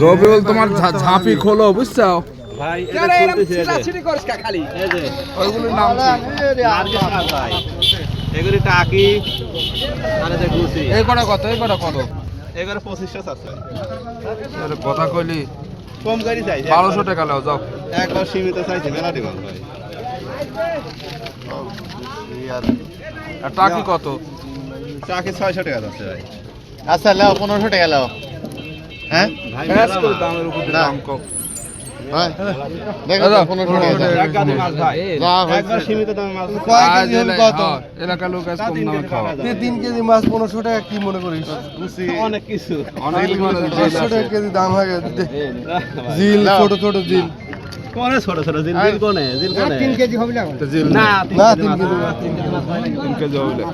রবিউল তোমার ঝাঁপি খোলো বুঝছো ভাই ওইগুলোর নাম ভাই এগুলি টাকি আর এটা গুছি এই কটা কত এই কটা কত এগুলো 2500 আছে আরে কথা কইলি কম করি চাই 1200 টাকা নাও যাও একবার সীমিত চাইছি মেলা দিবাল ভাই আর টাকি কত টাকি 600 টাকা আছে ভাই আচ্ছা লাও 1500 টাকা লাও হ্যাঁ ভাই ব্যাস করে দামের উপর না। দাম কম ভাই দেখো তো 1500 টাকা এক গাদি মাছ ভাই যা হয়েছে। একবার সীমিত দামে মাছ আজ এলাকার লোক আজ কম দামে খাওয়া 3 কেজি মাছ 1500 টাকা কি মনে করিস গুছি অনেক কিছু অনেক মানে 500 টাকা কেজি দাম হয়ে গেছে জিল ছোট ছোট জিল কোনে ছোট ছোট জিল জিল কোনে জিল কোনে 3 কেজি হবে না তো জিল না না 3 3 কেজি মাছ 3 কেজি মাছ হয় নাকি 3 কেজি হবে না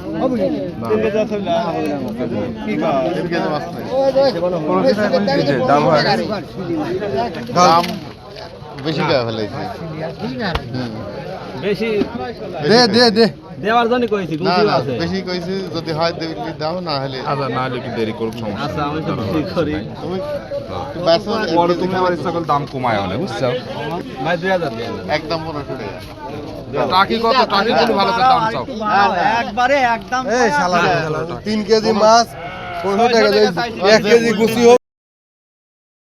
3 কেজি আছে না কি কর 3 কেজি মাছ নাই 1500 টাকা করে দিতে দাম হয়ে গেছে দাম বেশি টাকা ফেলাইছে বেশি দে দে দে দেওয়ার জন্য কইছি না গুছি না আছে বেশি কইছে যদি হয় দিবি দাও না হলে আচ্ছা না হলে কি দেরি করুক সমস্যা আচ্ছা আমি তো বেশি করি তুমি বেসো পরে তুমি আবার ইচ্ছা করলে দাম কমায় হলে বুঝছো ভাই 2000 দিয়ে একদম 1500 টাকা টাকি কত টাকি গুলো ভালো করে দাম চাও একবারে একদম এই শালা 3 কেজি মাছ 1500 টাকা 1 কেজি গুছি